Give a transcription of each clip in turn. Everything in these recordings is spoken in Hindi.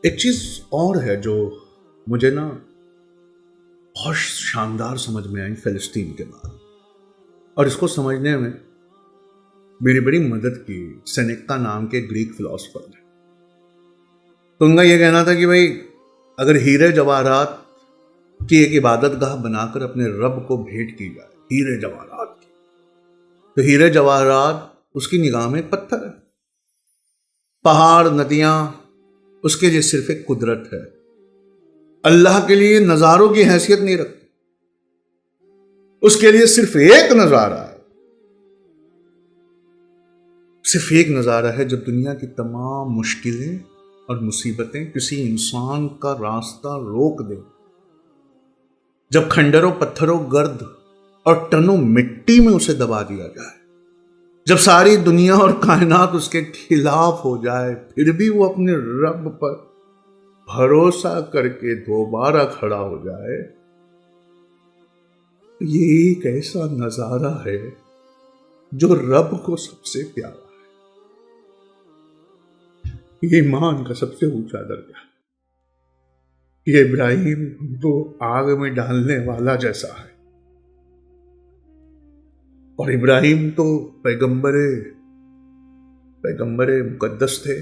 एक चीज और है जो मुझे ना बहुत शानदार समझ में आई फिलिस्तीन के बाद, और इसको समझने में मेरी बड़ी मदद की सेनेका नाम के ग्रीक फिलोसफर ने। तो उनका यह कहना था कि भाई अगर हीरे जवाहरात की एक इबादत गाह बनाकर अपने रब को भेंट की जाए, हीरे जवाहरात की, तो हीरे जवाहरात उसकी निगाह में एक पत्थर है। पहाड़ नदियां उसके लिए सिर्फ एक कुदरत है। अल्लाह के लिए नजारों की हैसियत नहीं रखती, उसके लिए सिर्फ एक नजारा है। सिर्फ एक नजारा है जब दुनिया की तमाम मुश्किलें और मुसीबतें किसी इंसान का रास्ता रोक दे, जब खंडरों पत्थरों गर्द और टनों मिट्टी में उसे दबा दिया जाए, जब सारी दुनिया और कायनात उसके खिलाफ हो जाए, फिर भी वो अपने रब पर भरोसा करके दोबारा खड़ा हो जाए। ये एक ऐसा नजारा है जो रब को सबसे प्यारा है। ये ईमान का सबसे ऊंचा दर्जा। ये इब्राहिम तो आग में डालने वाला जैसा है, और इब्राहिम तो पैगंबरे मुकद्दस थे।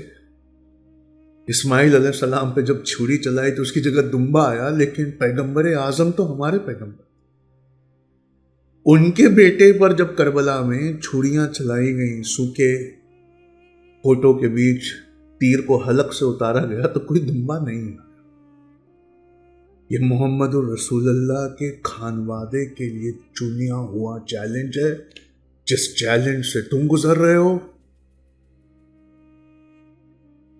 इस्माइल अलैहिस्सलाम पे जब छुरी चलाई तो उसकी जगह दुम्बा आया, लेकिन पैगंबरे आजम तो हमारे पैगंबर, उनके बेटे पर जब करबला में छुरियां चलाई गई, सूखे होठों के बीच तीर को हलक से उतारा गया, तो कोई दुम्बा नहीं है। ये मोहम्मदुर रसूलुल्लाह के खानवादे के लिए चुनिया हुआ चैलेंज है, जिस चैलेंज से तुम गुजर रहे हो।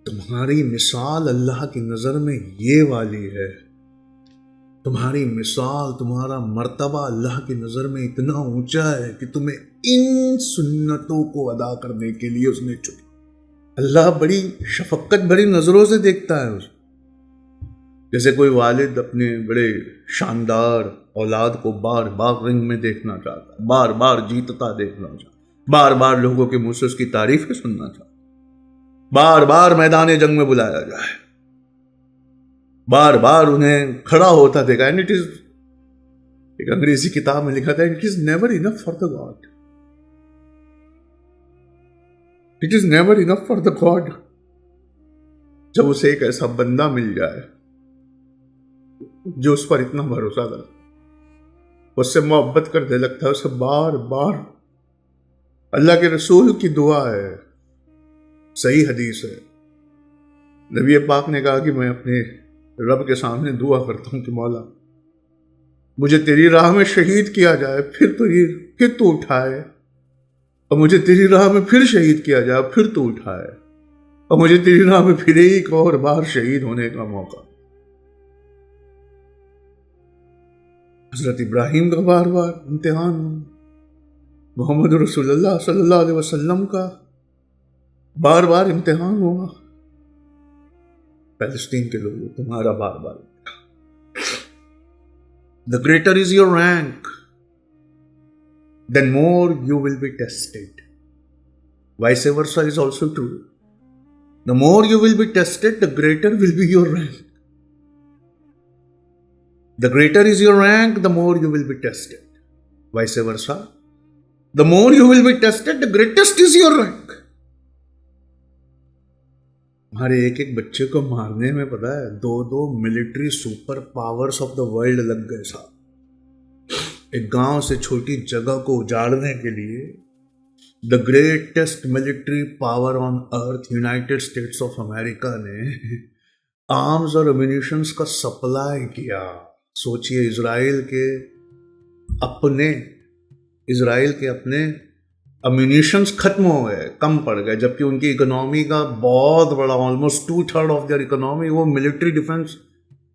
तुम्हारी मिसाल अल्लाह की नजर में ये वाली है, तुम्हारी मिसाल, तुम्हारा मर्तबा अल्लाह की नजर में इतना ऊंचा है कि तुम्हें इन सुन्नतों को अदा करने के लिए उसने चुना। अल्लाह बड़ी शफकत भरी नजरों से देखता है उसको। जैसे कोई वालिद अपने बड़े शानदार औलाद को बार बार रिंग में देखना चाहता है, बार बार जीतता देखना चाहता, बार बार लोगों के मुंह से उसकी तारीफें सुनना चाहता, बार बार मैदान जंग में बुलाया जाए, बार बार उन्हें खड़ा होता देखा। एंड इट इज, एक अंग्रेजी किताब में लिखा था, it is never enough for the God, it is never enough for the God. जब उसे एक ऐसा बंदा मिल जाए जो उस पर इतना भरोसा कर, उससे मोहब्बत करने लगता है, उसे बार बार। अल्लाह के रसूल की दुआ है, सही हदीस है, नबी पाक ने कहा कि मैं अपने रब के सामने दुआ करता हूं कि मौला मुझे तेरी राह में शहीद किया जाए, फिर तू उठाए, और मुझे तेरी राह में फिर शहीद किया जाए, फिर तू उठाए, और मुझे तेरी राह में फिर एक और बार शहीद होने का मौका। हजरत इब्राहिम का बार बार इम्तिहान हुआ, मोहम्मद रसूलुल्लाह सल्लल्लाहु अलैहि वसल्लम का बार बार इम्तिहान हुआ, पैलेस्टीन के लोगों तुम्हारा बार बार। The greater is your rank, then more you will be tested. Vice versa is also true. The more you will be tested, the greater will be your rank. The greater is your rank, the more you will be tested. Vice versa. The more you will be tested, the greatest is your rank. हमारे एक एक बच्चे को मारने में पता है 2-2 military super powers of the world लग गए साहब। एक गांव से छोटी जगह को उजाड़ने के लिए the greatest military power on earth, United states of America ने आर्म्स और एम्यूनिशंस का सप्लाई किया। सोचिए, इजराइल के अपने अम्यूनिशंस खत्म हो गए, कम पड़ गए, जबकि उनकी इकोनॉमी का बहुत बड़ा, ऑलमोस्ट 2/3 ऑफ देयर इकोनॉमी वो मिलिट्री डिफेंस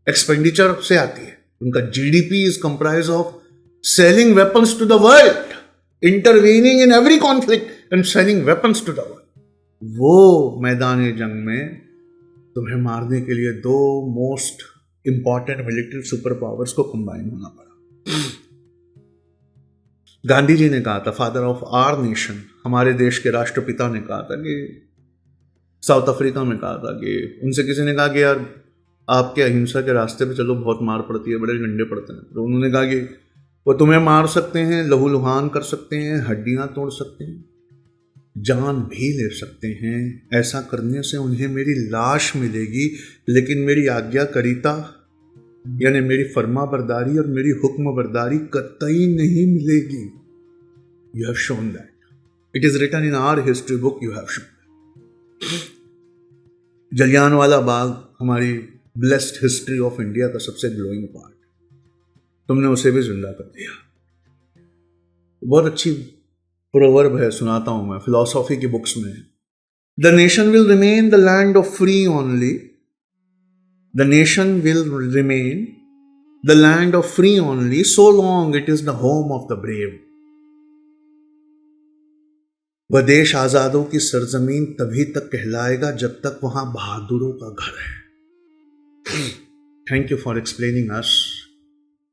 एक्सपेंडिचर से आती है। उनका GDP is comprise of selling weapons to the world, intervening in every conflict and selling weapons to the world. वो मैदान जंग में तुम्हें मारने के लिए 2 most important military super powers को कंबाइन होना पड़ा। गांधी जी ने कहा था, फादर ऑफ आवर नेशन, हमारे देश के राष्ट्रपिता ने कहा था कि साउथ अफ्रीका में कहा था कि उनसे किसी ने कहा कि यार आपके अहिंसा के रास्ते पे चलो, बहुत मार पड़ती है, बड़े डंडे पड़ते हैं। तो उन्होंने कहा कि वो तुम्हें मार सकते हैं, लहूलुहान कर सकते हैं, हड्डियां तोड़ सकते हैं, जान भी ले सकते हैं। ऐसा करने से उन्हें मेरी लाश मिलेगी, लेकिन मेरी आज्ञाकारिता यानी मेरी फर्मा बरदारी और मेरी हुक्म बरदारी कतई नहीं मिलेगी। You have shown that, it is written in our history book, you have shown. Jallianwala Bagh हमारी ब्लेस्ड हिस्ट्री ऑफ इंडिया का सबसे ग्लोइंग पार्ट, तुमने उसे भी जिंदा कर दिया। बहुत अच्छी प्रोवर्ब है, सुनाता हूं मैं फिलॉसफी की बुक्स में। The nation will remain the land of free only, the nation will remain the land of free only so long it is the home of the brave. वह देश आजादों की सरजमीन तभी तक कहलाएगा जब तक वहां बहादुरों का घर है। थैंक यू फॉर एक्सप्लेनिंग अस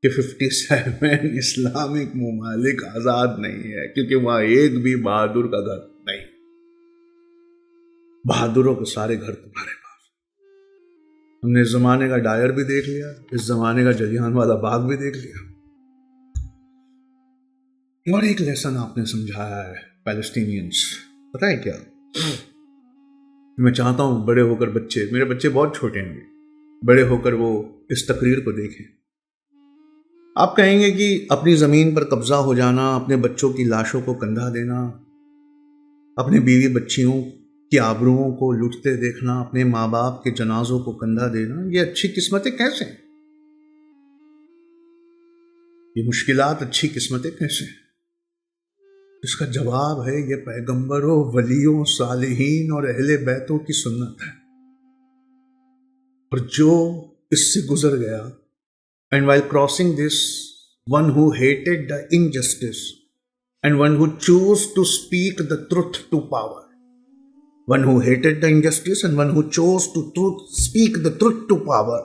कि 57 इस्लामिक मुमालिक आजाद नहीं है, क्योंकि वहां एक भी बहादुर का घर नहीं। बहादुरों के सारे घर तुम्हारे पास। हमने इस जमाने का डायर भी देख लिया, इस जमाने का जलियांवाला बाग भी देख लिया, और एक लेसन आपने समझाया है पैलेस्टीनियंस। पता है क्या, मैं चाहता हूं बड़े होकर बच्चे, मेरे बच्चे बहुत छोटे हैं, बड़े होकर वो इस तकरीर को देखें। आप कहेंगे कि अपनी जमीन पर कब्जा हो जाना, अपने बच्चों की लाशों को कंधा देना, अपने बीवी बच्चियों की आबरूओं को लूटते देखना, अपने माँ बाप के जनाजों को कंधा देना, ये अच्छी किस्मतें कैसे? ये मुश्किलात अच्छी किस्मतें कैसे? इसका जवाब है ये पैगंबरों, वलियों, सालिहीन और अहले बैतों की सुन्नत है। और जो इससे गुजर गया, and while crossing this, one who hated the injustice and one who chose to speak the truth to power, one who hated the injustice and one who chose to speak the truth to power,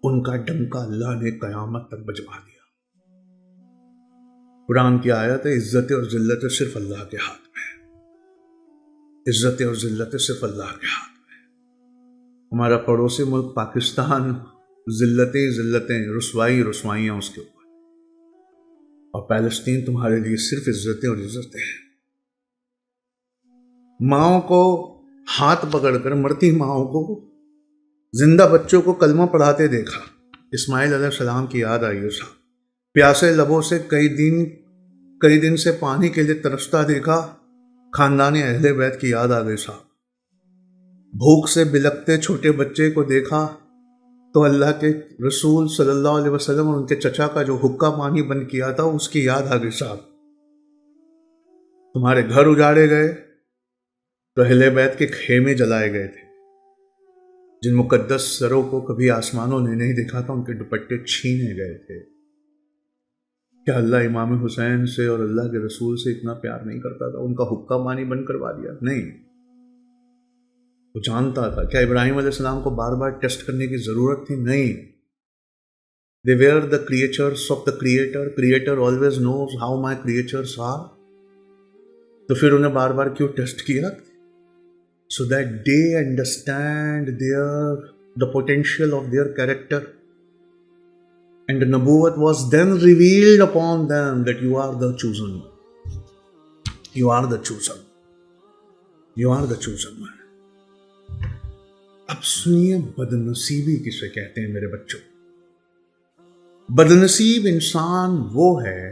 उनका डंका अल्लाह ने कयामत तक बजवा दिया। कुरान की आयत है, इज्जत और जिल्लत सिर्फ अल्लाह के हाथ में है, इज्जत और जिल्लत सिर्फ अल्लाह के हाथ में। हमारा पड़ोसी मुल्क पाकिस्तान जिल्लतें रुसवाइयां उसके ऊपर, और पैलेस्तीन तुम्हारे लिए सिर्फ इज्जतें और इज्जतें हैं। माओ को हाथ पकड़कर मरती माओ को, जिंदा बच्चों को कलमा पढ़ाते देखा, इस्माइल अलैहिस्सलाम की याद आई। साहब प्यासे लबों से कई दिन से पानी के लिए तरसता देखा, खानदानी अहले बैत की याद आ गई। साहब भूख से बिलखते छोटे बच्चे को देखा तो अल्लाह के रसूल सल्लल्लाहु अलैहि वसल्लम और उनके चचा का जो हुक्का पानी बंद किया था उसकी याद आ गई। साहब तुम्हारे घर उजाड़े गए तो अहले बैत के खेमे जलाए गए थे, जिन मुकद्दस सरों को कभी आसमानों ने नहीं देखा था उनके दुपट्टे छीने गए थे। क्या अल्लाह इमाम हुसैन से और अल्लाह के रसूल से इतना प्यार नहीं करता था? उनका हुक्का पानी बंद करवा दिया? नहीं, वो जानता था। क्या इब्राहिम अलैहिस्सलाम को बार बार टेस्ट करने की जरूरत थी? नहीं। They were the creatures of the creator, creator always knows how my creatures are. तो फिर उन्हें बार बार क्यों टेस्ट किया? So that they understand the potential of their character, and the nubuwwat was then revealed upon them that you are the chosen one, you are the chosen, you are the chosen one। अब सुनिए बदनसीबी किसे कहते हैं मेरे बच्चों। बदनसीब इंसान वो है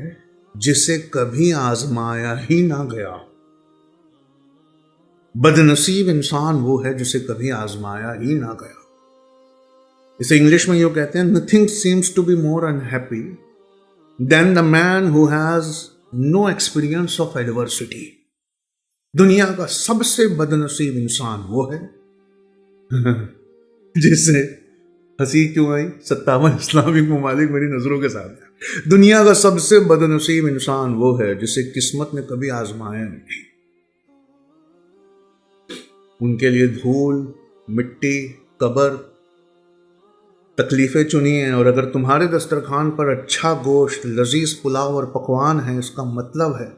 जिसे कभी आजमाया ही ना गया। बदनसीब इंसान वो है जिसे कभी आजमाया ही ना गया। इसे इंग्लिश में यूं कहते हैं, nothing seems to be more unhappy than the man who has no experience of adversity. दुनिया का सबसे बदनसीब इंसान वो है जिसे हंसी क्यों आई, 57 इस्लामिक मुमालिक मेरी नजरों के साथ। दुनिया का सबसे बदनसीब इंसान वो है जिसे किस्मत ने कभी आजमाया नहीं। उनके लिए धूल, मिट्टी, कब्र, तकलीफें चुनी हैं। और अगर तुम्हारे दस्तरखान पर अच्छा गोश्त, लजीज पुलाव और पकवान है, इसका मतलब है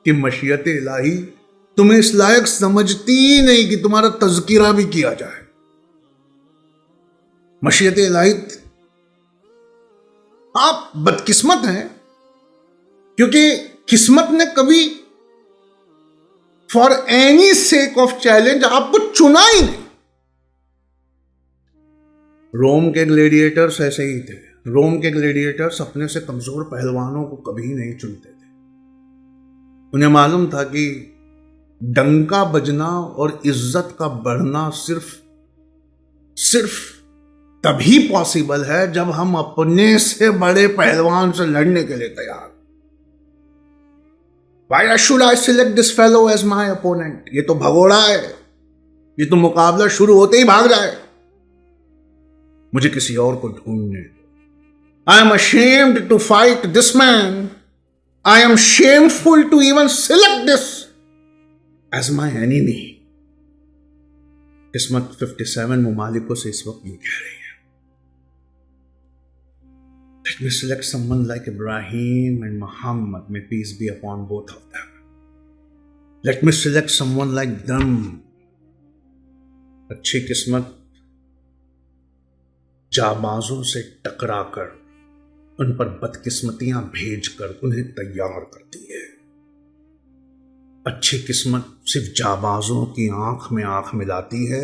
कि मशीयत इलाही तुम्हें इस लायक समझती ही नहीं कि तुम्हारा तज़किरा भी किया जाए। मशीयत इलाही, आप बदकिस्मत हैं क्योंकि किस्मत ने कभी for any sake of challenge आपको चुना ही नहीं। रोम के ग्लेडिएटर्स ऐसे ही थे। रोम के ग्लेडिएटर्स अपने से कमजोर पहलवानों को कभी नहीं चुनते थे। उन्हें मालूम था कि डंका बजना और इज्जत का बढ़ना सिर्फ तभी पॉसिबल है जब हम अपने से बड़े पहलवान से लड़ने के लिए तैयार। Why should I select this fellow as my opponent? ये तो भगोड़ा है, ये तो मुकाबला शुरू होते ही भाग जाए। मुझे किसी और को ढूंढने दो। I am ashamed to fight this man. I am shameful to even select this as my enemy. किस्मत 57 मुमालिकों से इस वक्त ये कह रही है, let me select someone like Ibrahim and Muhammad, may peace be upon both of them. Let me select someone like them. अच्छी किस्मत जाबाजों से टकराकर उन पर बदकिस्मतियां भेजकर उन्हें तैयार करती है। अच्छी किस्मत सिर्फ जाबाजों की आंख में आंख मिलाती है,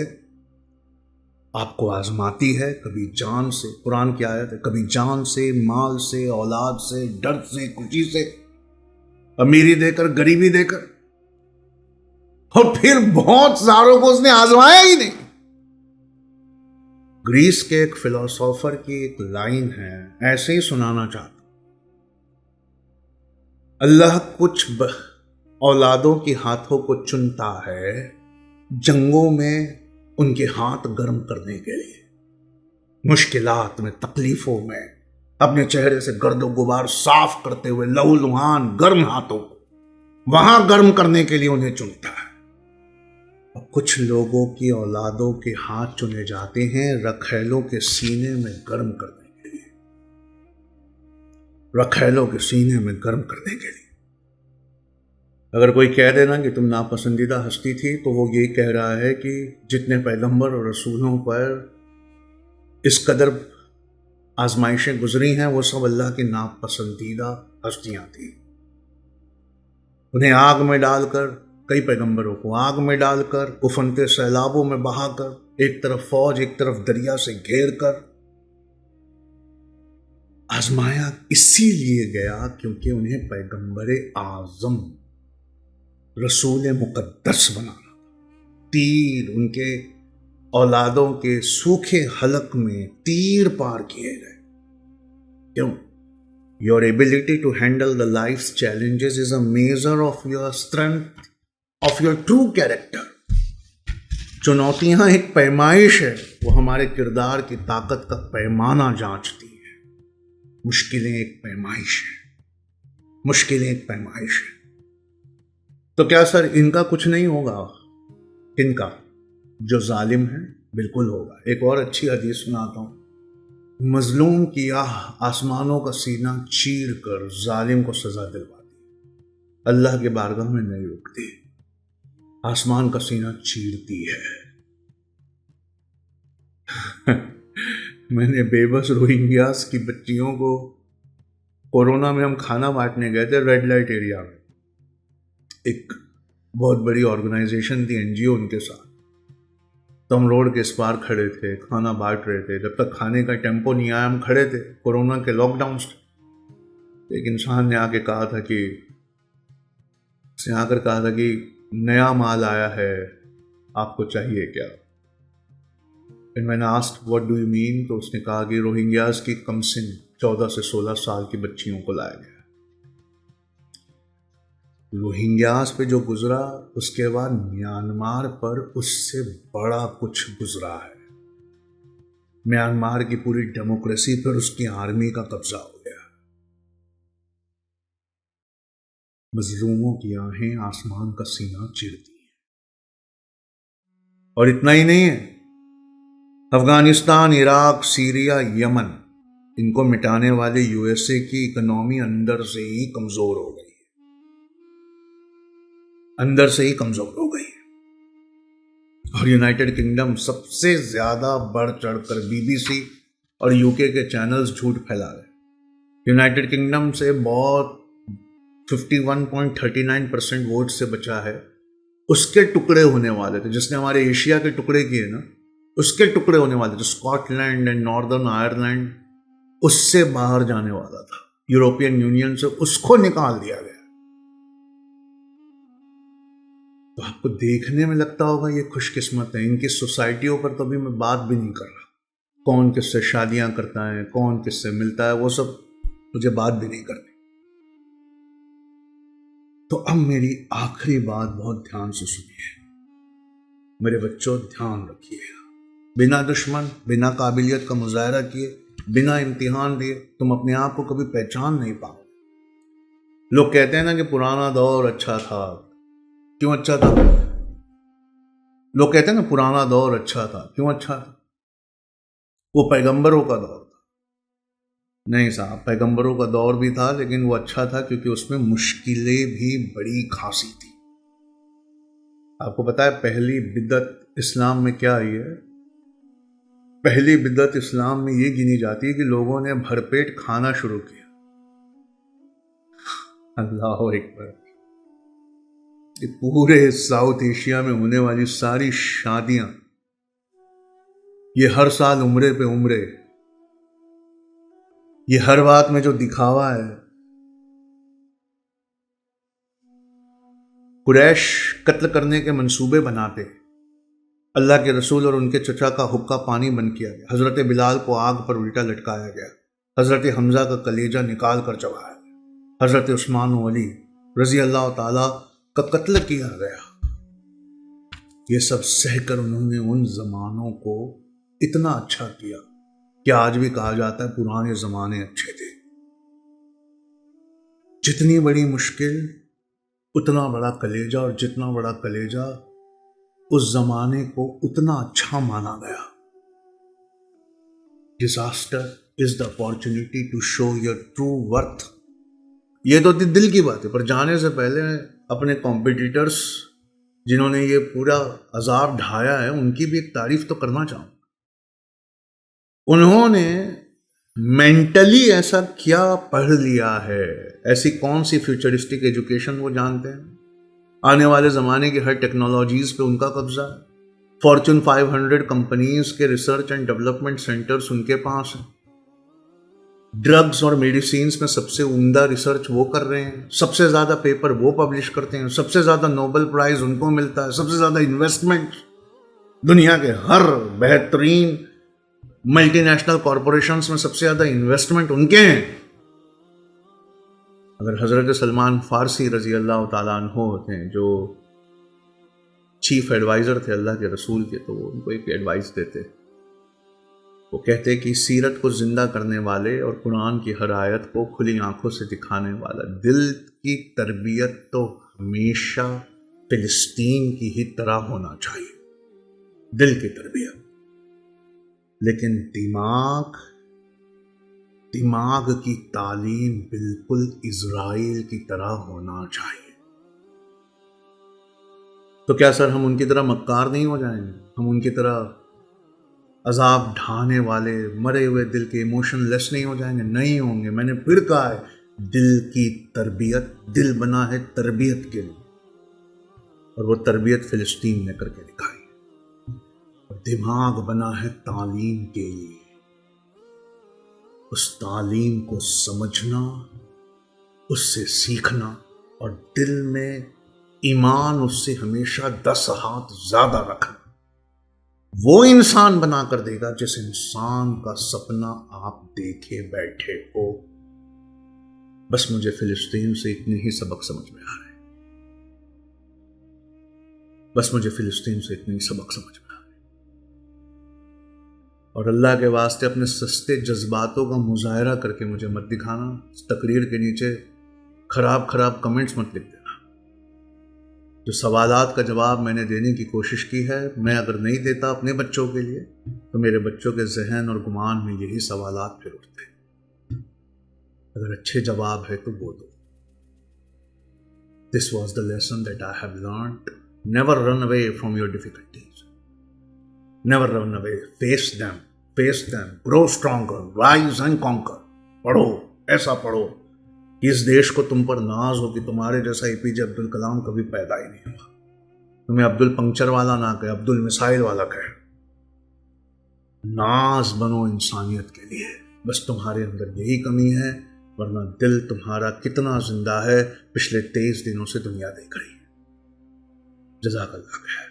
आपको आजमाती है, कभी जान से, कुरान की आयत है, कभी जान से, माल से, औलाद से, दर्द से, खुशी से, अमीरी देकर, गरीबी देकर, और फिर बहुत सारों को उसने आजमाया ही नहीं। ग्रीस के एक फिलोसोफर की एक लाइन है, ऐसे ही सुनाना चाहता। अल्लाह कुछ औलादों के हाथों को चुनता है जंगों में उनके हाथ गर्म करने के लिए, मुश्किलात में, तकलीफों में, अपने चेहरे से गर्दो गुबार साफ करते हुए लहूलुहान गर्म हाथों को वहां गर्म करने के लिए उन्हें चुनता है। और कुछ लोगों की औलादों के हाथ चुने जाते हैं रखैलों के सीने में गर्म करने के लिए, रखैलों के सीने में गर्म करने के लिए। अगर कोई कह देना कि तुम नापसंदीदा हस्ती थी, तो वो ये कह रहा है कि जितने पैगंबर और रसूलों पर इस कदर आजमाइशें गुजरी हैं वो सब अल्लाह की नापसंदीदा हस्तियां थी। उन्हें आग में डालकर, कई पैगंबरों को आग में डालकर, उफनते सैलाबों में बहाकर, एक तरफ फौज एक तरफ दरिया से घेर कर आजमाया इसीलिए गया क्योंकि उन्हें पैगंबरे आजम, रसूल मुकद्दस बनाना। तीर उनके औलादों के सूखे हलक में तीर पार किए गए। क्यों? Your ability to handle the life's challenges is a measure of your strength, of your true character. चुनौतियां एक पैमाइश है, वो हमारे किरदार की ताकत का पैमाना जांचती है। मुश्किलें एक पैमाइश है, मुश्किलें एक पैमाइश है। तो क्या सर इनका कुछ नहीं होगा? इनका जो जालिम है बिल्कुल होगा। एक और अच्छी हदीस सुनाता हूं। मजलूम की आह आसमानों का सीना चीर कर जालिम को सजा दिलवाती, अल्लाह के बारगाह में नहीं रुकती, आसमान का सीना चीरती है। मैंने बेबस रोहिंग्यास की बच्चियों को, कोरोना में हम खाना बांटने गए थे रेड लाइट एरिया में, एक बहुत बड़ी ऑर्गेनाइजेशन थी, एनजीओ, उनके साथ। तो हम रोड के इस पार खड़े थे, खाना बांट रहे थे। जब तक खाने का टेम्पो नहीं आया हम खड़े थे, कोरोना के लॉकडाउन से। एक इंसान ने आके कहा था कि, उसने आकर कहा था कि नया माल आया है, आपको चाहिए क्या? फिर मैंने asked what do you mean? तो उसने कहा कि रोहिंग्यास की कमसिन 14 से 16 साल की बच्चियों को लाया गया। रोहिंग्यास पे जो गुजरा उसके बाद म्यांमार पर उससे बड़ा कुछ गुजरा है। म्यांमार की पूरी डेमोक्रेसी पर उसकी आर्मी का कब्जा हो गया। मजलूमों की आहें आसमान का सीना चीरती हैं। और इतना ही नहीं है, अफगानिस्तान, इराक, सीरिया, यमन, इनको मिटाने वाले यूएसए की इकोनॉमी अंदर से ही कमजोर हो गई। अंदर से ही कमजोर हो गई। और यूनाइटेड किंगडम सबसे ज्यादा बढ़ चढ़कर बीबीसी और यूके के चैनल्स झूठ फैला रहे। यूनाइटेड किंगडम से बहुत 51.39% वोट से बचा है। उसके टुकड़े होने वाले थे, जिसने हमारे एशिया के टुकड़े किए ना, उसके टुकड़े होने वाले थे। स्कॉटलैंड एंड नॉर्दर्न आयरलैंड उससे बाहर जाने वाला था, यूरोपियन यूनियन से उसको निकाल दिया गया। तो आपको देखने में लगता होगा ये खुशकिस्मत है। इनकी सोसाइटियों पर तो अभी मैं बात भी नहीं कर रहा, कौन किससे शादियां करता है, कौन किससे मिलता है, वो सब मुझे बात भी नहीं करनी। तो अब मेरी आखिरी बात बहुत ध्यान से सुनिए मेरे बच्चों, ध्यान रखिएगा। बिना दुश्मन, बिना काबिलियत का मुजाहरा किए, बिना इम्तिहान दिए तुम अपने आप को कभी पहचान नहीं पाओगे। लोग कहते हैं ना कि पुराना दौर अच्छा था। क्यों अच्छा था? लोग कहते हैं ना पुराना दौर अच्छा था। क्यों अच्छा था? वो पैगंबरों का दौर था। नहीं साहब, पैगंबरों का दौर भी था, लेकिन वो अच्छा था क्योंकि उसमें मुश्किलें भी बड़ी खासी थी। आपको पता है पहली बिदअत इस्लाम में क्या आई है? पहली बिदअत इस्लाम में ये गिनी जाती है कि लोगों ने भरपेट खाना शुरू किया। अल्लाह अकबर। पूरे साउथ एशिया में होने वाली सारी शादियां, ये हर साल उम्रे पे उम्रे, ये हर बात में जो दिखावा है। कुरैश कत्ल करने के मंसूबे बनाते, अल्लाह के रसूल और उनके चचा का हुक्का पानी बंद किया गया। हजरत बिलाल को आग पर उल्टा लटकाया गया। हजरत हमजा का कलेजा निकाल कर चबाया गया। हजरत उस्मान अली रजी अल्लाह ताला का कत्ल किया गया। ये सब सहकर उन्होंने उन जमानों को इतना अच्छा किया कि आज भी कहा जाता है पुराने जमाने अच्छे थे। जितनी बड़ी मुश्किल उतना बड़ा कलेजा, और जितना बड़ा कलेजा उस जमाने को उतना अच्छा माना गया। Disaster is the opportunity to show your true worth. ये तो दिल की बात है, पर जाने से पहले अपने कॉम्पिटिटर्स जिन्होंने ये पूरा अजाब ढाया है उनकी भी एक तारीफ तो करना चाहूंगा। उन्होंने मेंटली ऐसा क्या पढ़ लिया है, ऐसी कौन सी फ्यूचरिस्टिक एजुकेशन वो जानते हैं। आने वाले ज़माने की हर टेक्नोलॉजीज़ पे उनका कब्जा है। फॉर्च्यून 500 कंपनीज के रिसर्च एंड डेवलपमेंट सेंटर्स उनके पास हैं। ड्रग्स और मेडिसिन में सबसे उम्दा रिसर्च वो कर रहे हैं। सबसे ज़्यादा पेपर वो पब्लिश करते हैं। सबसे ज़्यादा नोबेल प्राइज़ उनको मिलता है। सबसे ज़्यादा इन्वेस्टमेंट दुनिया के हर बेहतरीन मल्टीनेशनल कॉरपोरेशंस में सबसे ज़्यादा इन्वेस्टमेंट उनके हैं। अगर हज़रत सलमान फारसी रजी अल्लाह ताला अन्हो होते हैं, जो चीफ एडवाइज़र थे अल्लाह के रसूल के, तो वो उनको एक एडवाइस देते। वो कहते कि सीरत को ज़िंदा करने वाले और कुरान की हर आयत को खुली आंखों से दिखाने वाला दिल की तरबियत तो हमेशा फिलिस्तीन की ही तरह होना चाहिए। दिल की तरबियत। लेकिन दिमाग की तालीम बिल्कुल इजराइल की तरह होना चाहिए। तो क्या सर हम उनकी तरह मक्कार नहीं हो जाएंगे? हम उनकी तरह अजाब ढाने वाले मरे हुए दिल के इमोशनलेस नहीं हो जाएंगे? नहीं होंगे। मैंने फिर कहा है, दिल की तरबियत, दिल बना है तरबियत के लिए, और वो तरबियत फिलिस्तीन ने करके दिखाई। दिमाग बना है तालीम के लिए, उस तालीम को समझना, उससे सीखना, और दिल में ईमान उससे हमेशा 10 हाथ ज्यादा रखना। वो इंसान बना कर देगा जिस इंसान का सपना आप देखे बैठे हो। बस मुझे फिलिस्तीन से इतने ही सबक समझ में आ रहे हैं। बस मुझे फिलिस्तीन से इतने ही सबक समझ में आ रहे हैं। और अल्लाह के वास्ते अपने सस्ते जज्बातों का मुजाहरा करके मुझे मत दिखाना। इस तकरीर के नीचे खराब कमेंट्स मत लिख देना। जो सवालात का जवाब मैंने देने की कोशिश की है, मैं अगर नहीं देता अपने बच्चों के लिए, तो मेरे बच्चों के जहन और गुमान में यही सवालात फिर उठते हैं। अगर अच्छे जवाब है तो वो दो। This was the lesson that I have learned. Never run away from your difficulties. Never run away. Face them. Face them. Grow stronger. Rise and conquer. पढ़ो, ऐसा पढ़ो कि इस देश को तुम पर नाज हो कि तुम्हारे जैसा एपीजे अब्दुल कलाम कभी पैदा ही नहीं हुआ। तुम्हें अब्दुल पंक्चर वाला ना कहे, अब्दुल मिसाइल वाला कहे। नाज बनो इंसानियत के लिए। बस तुम्हारे अंदर यही कमी है, वरना दिल तुम्हारा कितना जिंदा है पिछले 23 दिनों से दुनिया देख रही है। जज़ाकल्लाह खैर।